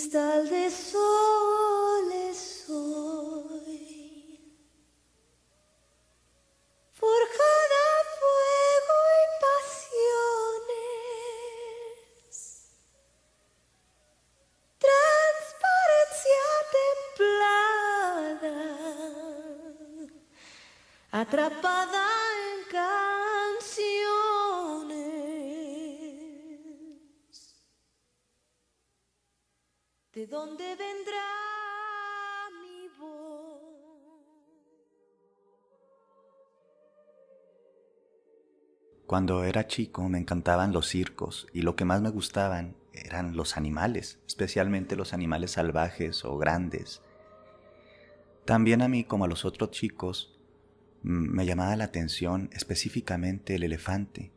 cristal de soles soy, forjada a fuego y pasiones, transparencia templada, atrapada en canciones. ¿De dónde vendrá mi voz? Cuando era chico me encantaban los circos y lo que más me gustaban eran los animales, especialmente los animales salvajes o grandes. También a mí, como a los otros chicos, me llamaba la atención específicamente el elefante.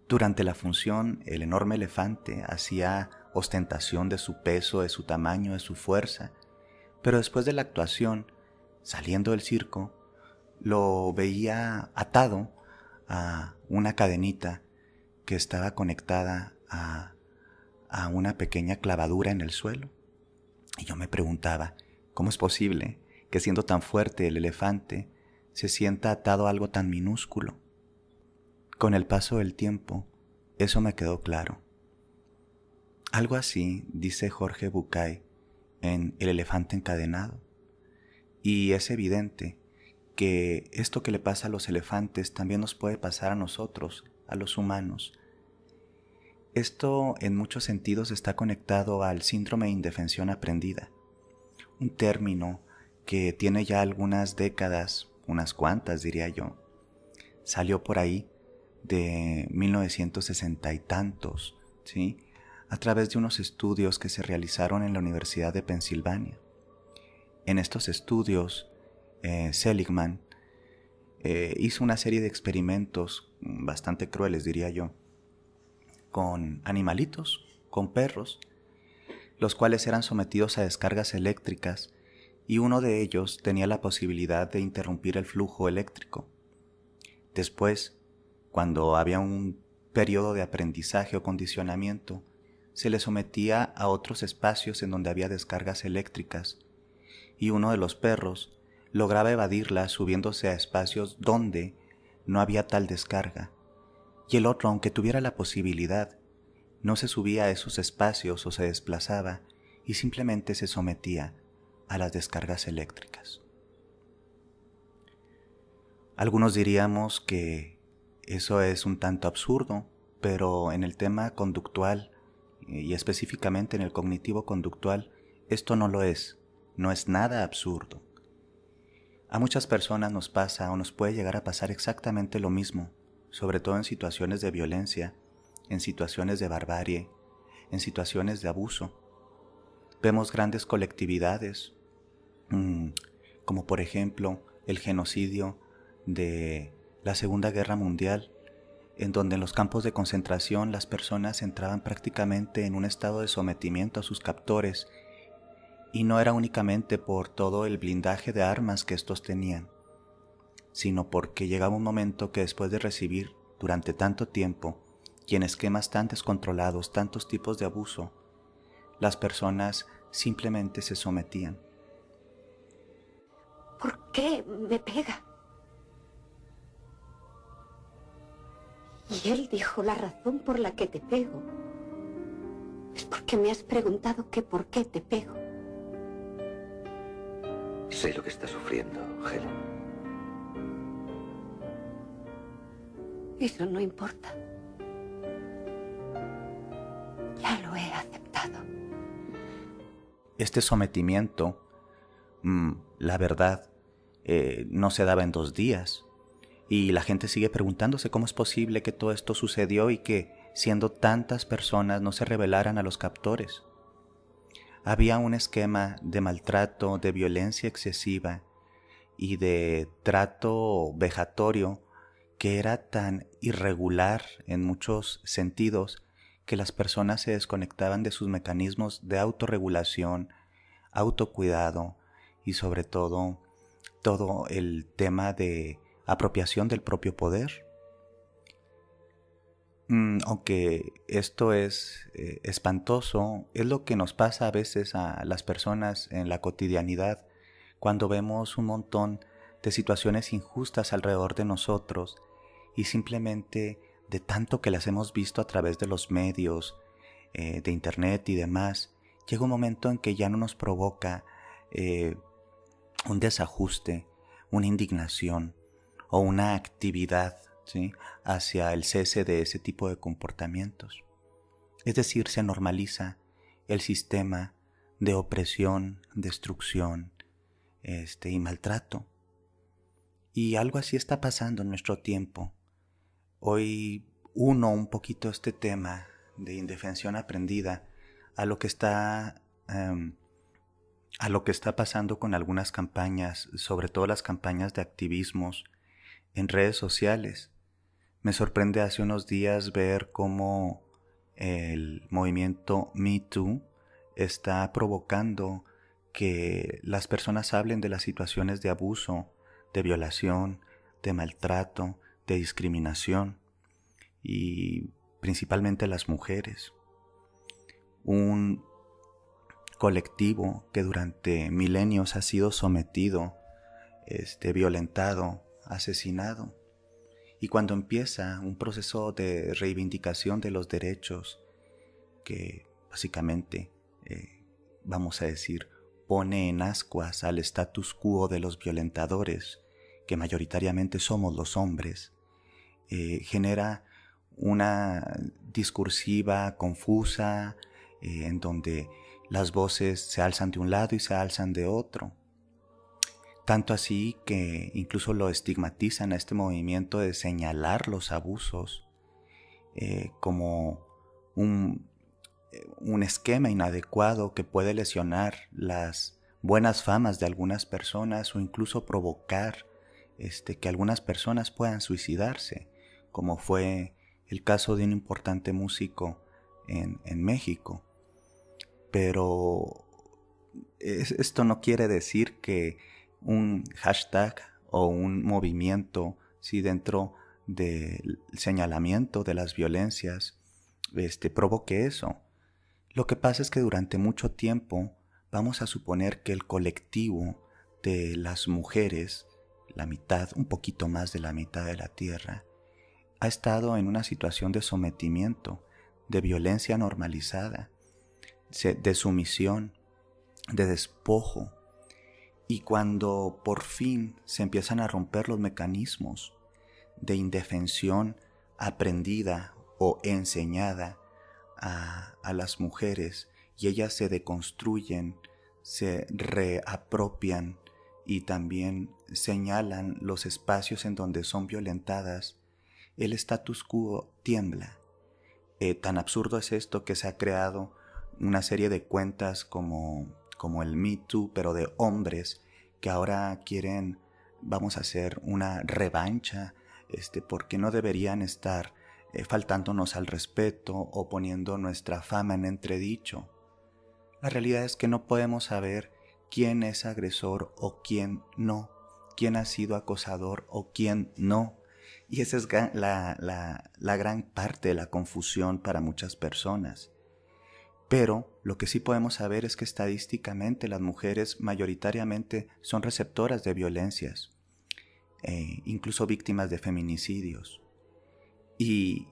Durante la función, el enorme elefante hacía ostentación de su peso, de su tamaño, de su fuerza, pero después de la actuación, saliendo del circo, lo veía atado a una cadenita que estaba conectada a una pequeña clavadura en el suelo. Y yo me preguntaba, ¿cómo es posible que siendo tan fuerte el elefante se sienta atado a algo tan minúsculo? Con el paso del tiempo, eso me quedó claro. Algo así dice Jorge Bucay en El elefante encadenado. Y es evidente que esto que le pasa a los elefantes también nos puede pasar a nosotros, a los humanos. Esto en muchos sentidos está conectado al síndrome de indefensión aprendida, un término que tiene ya algunas décadas, unas cuantas diría yo. Salió por ahí de 1960 y tantos, ¿sí? A través de unos estudios que se realizaron en la Universidad de Pensilvania. En estos estudios, Seligman hizo una serie de experimentos bastante crueles, diría yo, con animalitos, con perros, los cuales eran sometidos a descargas eléctricas y uno de ellos tenía la posibilidad de interrumpir el flujo eléctrico. Después, cuando había un periodo de aprendizaje o condicionamiento, se le sometía a otros espacios en donde había descargas eléctricas y uno de los perros lograba evadirlas subiéndose a espacios donde no había tal descarga, y el otro, aunque tuviera la posibilidad, no se subía a esos espacios o se desplazaba y simplemente se sometía a las descargas eléctricas. Algunos diríamos que eso es un tanto absurdo, pero en el tema conductual y específicamente en el cognitivo conductual, esto no lo es, no es nada absurdo. A muchas personas nos pasa o nos puede llegar a pasar exactamente lo mismo, sobre todo en situaciones de violencia, en situaciones de barbarie, en situaciones de abuso. Vemos grandes colectividades, como por ejemplo el genocidio de la Segunda Guerra Mundial, en donde en los campos de concentración las personas entraban prácticamente en un estado de sometimiento a sus captores, y no era únicamente por todo el blindaje de armas que estos tenían, sino porque llegaba un momento que después de recibir durante tanto tiempo y en esquemas tan descontrolados, tantos tipos de abuso, las personas simplemente se sometían. ¿Por qué me pega? Y él dijo, la razón por la que te pego es porque me has preguntado que por qué te pego. Sé lo que está sufriendo, Helen. Eso no importa. Ya lo he aceptado. Este sometimiento, la verdad, no se daba en 2 días. Y la gente sigue preguntándose cómo es posible que todo esto sucedió y que, siendo tantas personas, no se rebelaran a los captores. Había un esquema de maltrato, de violencia excesiva y de trato vejatorio que era tan irregular en muchos sentidos que las personas se desconectaban de sus mecanismos de autorregulación, autocuidado y sobre todo el tema de apropiación del propio poder. Aunque esto es espantoso, es lo que nos pasa a veces a las personas en la cotidianidad cuando vemos un montón de situaciones injustas alrededor de nosotros y simplemente de tanto que las hemos visto a través de los medios, de internet y demás, llega un momento en que ya no nos provoca un desajuste, una indignación o una actividad, ¿sí?, hacia el cese de ese tipo de comportamientos. Es decir, se normaliza el sistema de opresión, destrucción, y maltrato. Y algo así está pasando en nuestro tiempo. Hoy uno un poquito este tema de indefensión aprendida a lo que está pasando con algunas campañas, sobre todo las campañas de activismos en redes sociales. Me sorprende hace unos días ver cómo el movimiento Me Too está provocando que las personas hablen de las situaciones de abuso, de violación, de maltrato, de discriminación, y principalmente las mujeres. Un colectivo que durante milenios ha sido sometido, violentado, asesinado. Y cuando empieza un proceso de reivindicación de los derechos que básicamente, vamos a decir, pone en ascuas al status quo de los violentadores, que mayoritariamente somos los hombres, genera una discursiva confusa, en donde las voces se alzan de un lado y se alzan de otro. Tanto así que incluso lo estigmatizan a este movimiento de señalar los abusos como un esquema inadecuado que puede lesionar las buenas famas de algunas personas o incluso provocar que algunas personas puedan suicidarse, como fue el caso de un importante músico en México. Pero esto no quiere decir que un hashtag o un movimiento, si dentro del señalamiento de las violencias, provoque eso. Lo que pasa es que durante mucho tiempo vamos a suponer que el colectivo de las mujeres, la mitad, un poquito más de la mitad de la tierra, ha estado en una situación de sometimiento, de violencia normalizada, de sumisión, de despojo. Y cuando por fin se empiezan a romper los mecanismos de indefensión aprendida o enseñada a las mujeres, y ellas se deconstruyen, se reapropian y también señalan los espacios en donde son violentadas, el status quo tiembla. Tan absurdo es esto que se ha creado una serie de cuentas como el Me Too, pero de hombres que ahora quieren, vamos a hacer una revancha, porque no deberían estar faltándonos al respeto o poniendo nuestra fama en entredicho. La realidad es que no podemos saber quién es agresor o quién no, quién ha sido acosador o quién no. Y esa es la gran parte de la confusión para muchas personas. Pero lo que sí podemos saber es que estadísticamente las mujeres mayoritariamente son receptoras de violencias, incluso víctimas de feminicidios. Y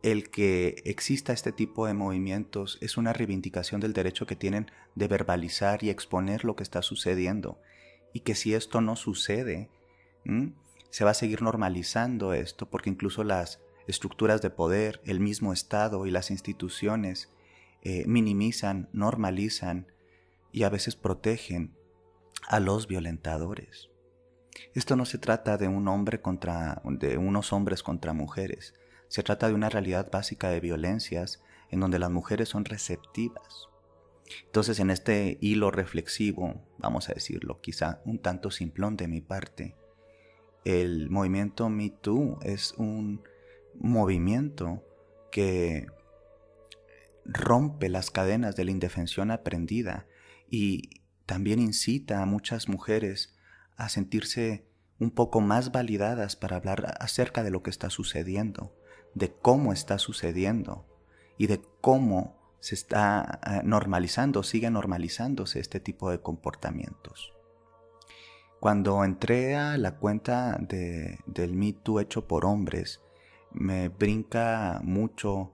el que exista este tipo de movimientos es una reivindicación del derecho que tienen de verbalizar y exponer lo que está sucediendo. Y que si esto no sucede, se va a seguir normalizando esto, porque incluso las estructuras de poder, el mismo Estado y las instituciones minimizan, normalizan y a veces protegen a los violentadores. Esto no se trata de unos hombres contra mujeres. Se trata de una realidad básica de violencias en donde las mujeres son receptivas. Entonces, en este hilo reflexivo, vamos a decirlo, quizá un tanto simplón de mi parte, el movimiento Me Too es un movimiento que rompe las cadenas de la indefensión aprendida y también incita a muchas mujeres a sentirse un poco más validadas para hablar acerca de lo que está sucediendo, de cómo está sucediendo y de cómo se está normalizando, sigue normalizándose este tipo de comportamientos. Cuando entré a la cuenta del Me Too hecho por hombres, me brinca mucho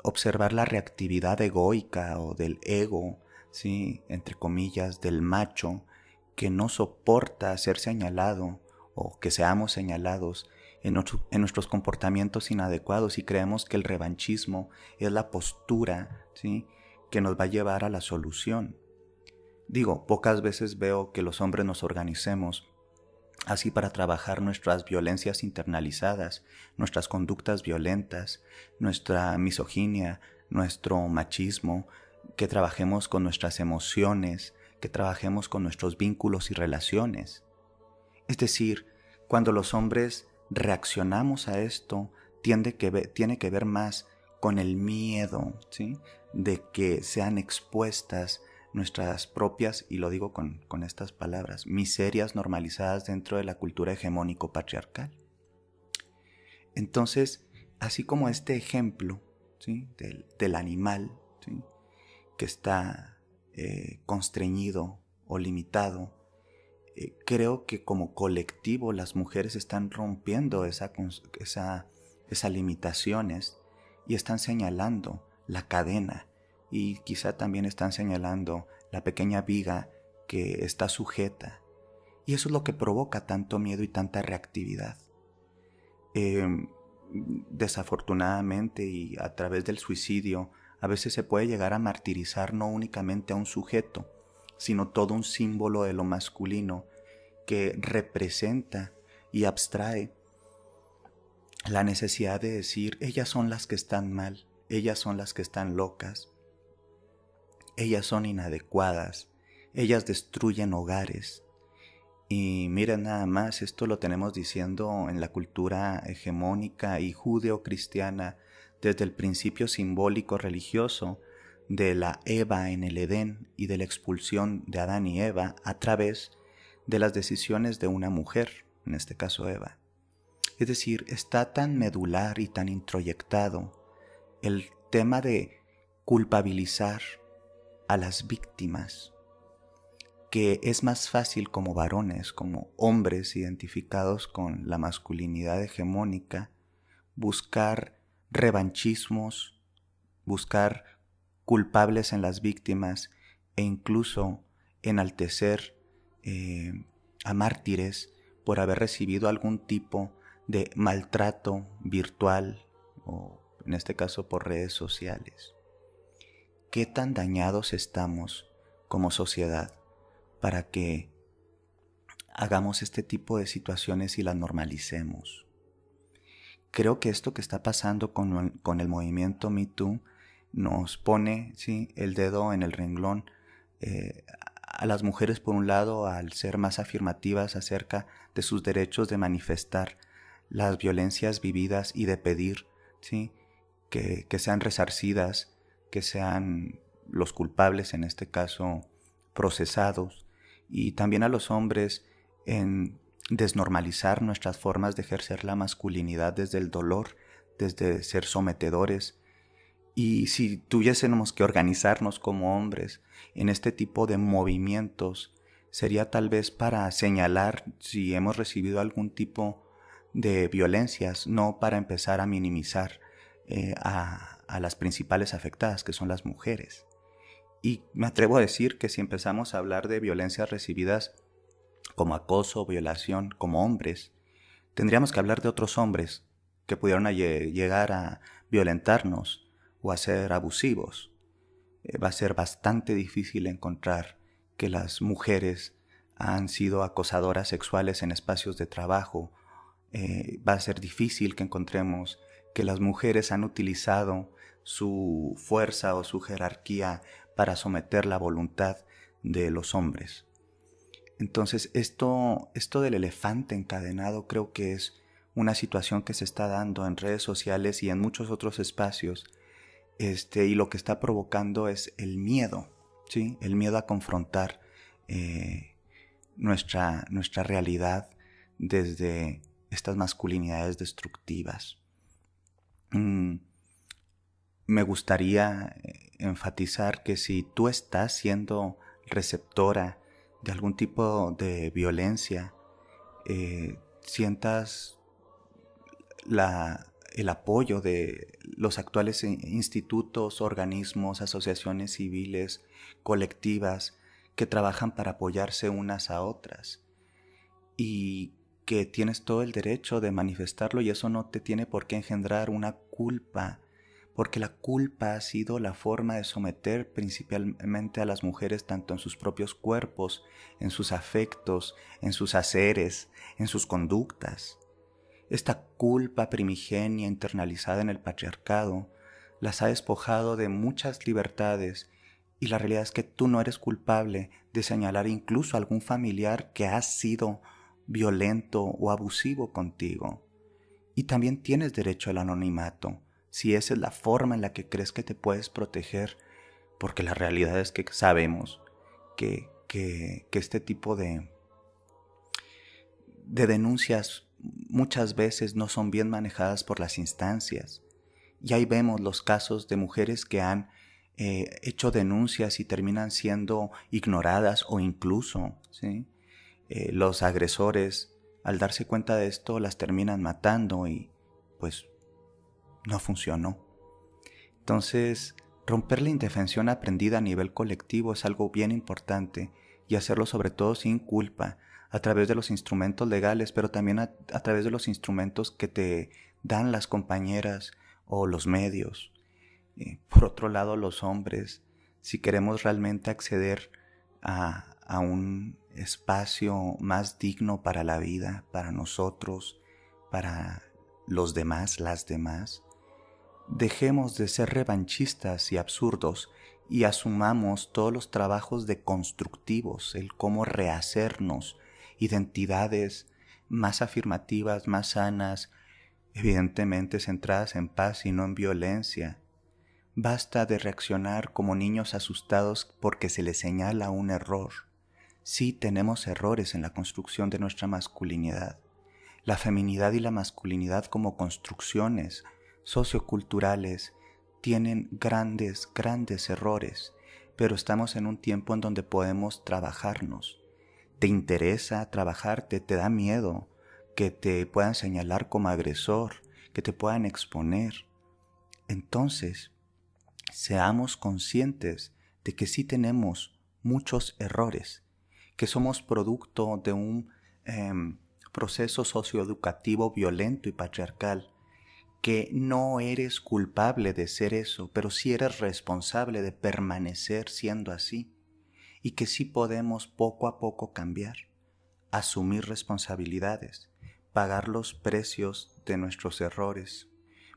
observar la reactividad egoica o del ego, ¿sí?, entre comillas, del macho, que no soporta ser señalado o que seamos señalados en nuestros comportamientos inadecuados, y creemos que el revanchismo es la postura, ¿sí?, que nos va a llevar a la solución. Digo, pocas veces veo que los hombres nos organicemos así para trabajar nuestras violencias internalizadas, nuestras conductas violentas, nuestra misoginia, nuestro machismo, que trabajemos con nuestras emociones, que trabajemos con nuestros vínculos y relaciones. Es decir, cuando los hombres reaccionamos a esto, tiene que ver más con el miedo, ¿sí?, de que sean expuestas nuestras propias, y lo digo con estas palabras, miserias normalizadas dentro de la cultura hegemónico patriarcal. Entonces, así como este ejemplo, ¿sí?, del animal, ¿sí?, que está constreñido o limitado, creo que como colectivo las mujeres están rompiendo esas limitaciones y están señalando la cadena, y quizá también están señalando la pequeña viga que está sujeta. Y eso es lo que provoca tanto miedo y tanta reactividad. Desafortunadamente, y a través del suicidio, a veces se puede llegar a martirizar no únicamente a un sujeto, sino todo un símbolo de lo masculino que representa y abstrae la necesidad de decir: ellas son las que están mal, ellas son las que están locas, ellas son inadecuadas, ellas destruyen hogares. Y miren nada más, esto lo tenemos diciendo en la cultura hegemónica y judeocristiana desde el principio simbólico religioso de la Eva en el Edén y de la expulsión de Adán y Eva a través de las decisiones de una mujer, en este caso Eva. Es decir, está tan medular y tan introyectado el tema de culpabilizar a las víctimas, que es más fácil como varones, como hombres identificados con la masculinidad hegemónica, buscar revanchismos, buscar culpables en las víctimas e incluso enaltecer a mártires por haber recibido algún tipo de maltrato virtual o en este caso por redes sociales. ¿Qué tan dañados estamos como sociedad para que hagamos este tipo de situaciones y las normalicemos? Creo que esto que está pasando con el movimiento Me Too nos pone, ¿sí?, el dedo en el renglón a las mujeres, por un lado, al ser más afirmativas acerca de sus derechos de manifestar las violencias vividas y de pedir, ¿sí?, que sean resarcidas, que sean los culpables, en este caso, procesados, y también a los hombres en desnormalizar nuestras formas de ejercer la masculinidad desde el dolor, desde ser sometedores. Y si tuviésemos que organizarnos como hombres en este tipo de movimientos, sería tal vez para señalar si hemos recibido algún tipo de violencias, no para empezar a minimizar a las principales afectadas, que son las mujeres. Y me atrevo a decir que si empezamos a hablar de violencias recibidas como acoso, violación, como hombres, tendríamos que hablar de otros hombres que pudieron llegar a violentarnos o a ser abusivos. Va a ser bastante difícil encontrar que las mujeres han sido acosadoras sexuales en espacios de trabajo. Va a ser difícil que encontremos que las mujeres han utilizado su fuerza o su jerarquía para someter la voluntad de los hombres. Entonces, esto del elefante encadenado creo que es una situación que se está dando en redes sociales y en muchos otros espacios, y lo que está provocando es el miedo, ¿sí? El miedo a confrontar nuestra realidad desde estas masculinidades destructivas. Me gustaría enfatizar que si tú estás siendo receptora de algún tipo de violencia, sientas el apoyo de los actuales institutos, organismos, asociaciones civiles, colectivas, que trabajan para apoyarse unas a otras, y que tienes todo el derecho de manifestarlo, y eso no te tiene por qué engendrar una culpa, porque la culpa ha sido la forma de someter principalmente a las mujeres tanto en sus propios cuerpos, en sus afectos, en sus haceres, en sus conductas. Esta culpa primigenia internalizada en el patriarcado las ha despojado de muchas libertades, y la realidad es que tú no eres culpable de señalar incluso a algún familiar que ha sido violento o abusivo contigo. Y también tienes derecho al anonimato, si esa es la forma en la que crees que te puedes proteger, porque la realidad es que sabemos que este tipo de denuncias muchas veces no son bien manejadas por las instancias. Y ahí vemos los casos de mujeres que han hecho denuncias y terminan siendo ignoradas, o incluso, ¿sí?, los agresores, al darse cuenta de esto, las terminan matando, y pues no funcionó. Entonces, romper la indefensión aprendida a nivel colectivo es algo bien importante, y hacerlo sobre todo sin culpa, a través de los instrumentos legales, pero también a través de los instrumentos que te dan las compañeras o los medios. Por otro lado, los hombres, si queremos realmente acceder a un espacio más digno para la vida, para nosotros, para los demás, las demás, dejemos de ser revanchistas y absurdos y asumamos todos los trabajos deconstructivos, el cómo rehacernos identidades más afirmativas, más sanas, evidentemente centradas en paz y no en violencia. Basta de reaccionar como niños asustados porque se les señala un error. Sí, tenemos errores en la construcción de nuestra masculinidad. La feminidad y la masculinidad como construcciones socioculturales tienen grandes errores, pero estamos en un tiempo en donde podemos trabajarnos. ¿Te interesa trabajarte? ¿Te da miedo que te puedan señalar como agresor, que te puedan exponer? Entonces, seamos conscientes de que sí tenemos muchos errores, que somos producto de un proceso socioeducativo violento y patriarcal, que no eres culpable de ser eso, pero sí eres responsable de permanecer siendo así, y que sí podemos poco a poco cambiar, asumir responsabilidades, pagar los precios de nuestros errores,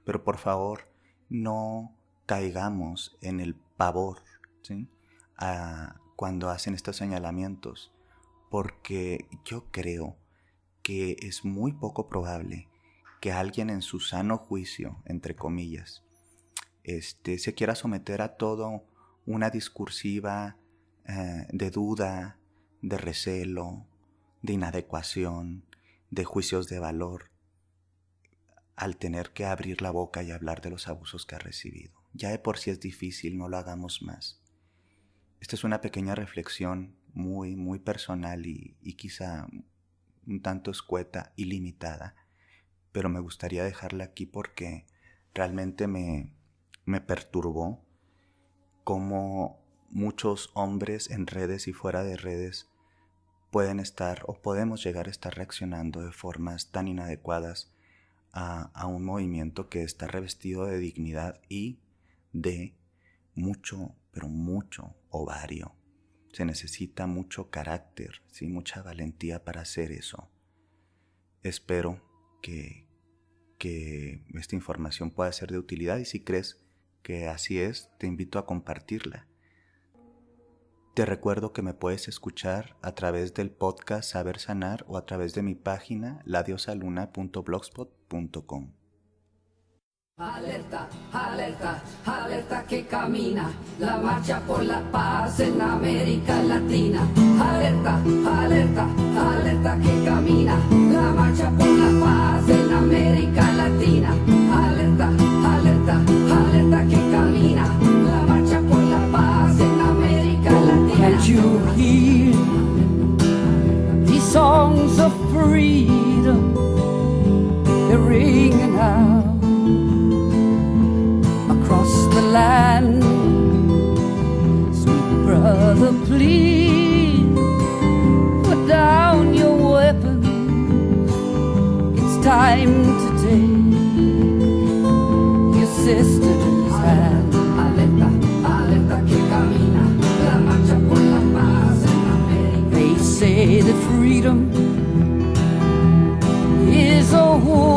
pero por favor no caigamos en el pavor, ¿sí?, cuando hacen estos señalamientos, porque yo creo que es muy poco probable que alguien en su sano juicio, entre comillas, se quiera someter a todo una discursiva de duda, de recelo, de inadecuación, de juicios de valor, al tener que abrir la boca y hablar de los abusos que ha recibido. Ya de por sí es difícil, no lo hagamos más. Esta es una pequeña reflexión muy personal y quizá un tanto escueta y limitada, pero me gustaría dejarla aquí porque realmente me perturbó cómo muchos hombres en redes y fuera de redes pueden estar o podemos llegar a estar reaccionando de formas tan inadecuadas a un movimiento que está revestido de dignidad y de mucho, pero mucho ovario. Se necesita mucho carácter, ¿sí?, mucha valentía para hacer eso. Espero que esta información pueda ser de utilidad, y si crees que así es, te invito a compartirla. Te recuerdo que me puedes escuchar a través del podcast Saber Sanar o a través de mi página ladiosaluna.blogspot.com. Alerta, alerta, alerta que camina la marcha por la paz en América Latina. Alerta, alerta, alerta que camina la marcha por la paz en América Latina. Alerta, you hear these songs of freedom? They're ringing out across the land. Sweet brother, please put down your weapons. It's time to take your sister's hand. Alerta, alerta que camina la marcha por la paz en América. They say that freedom is a war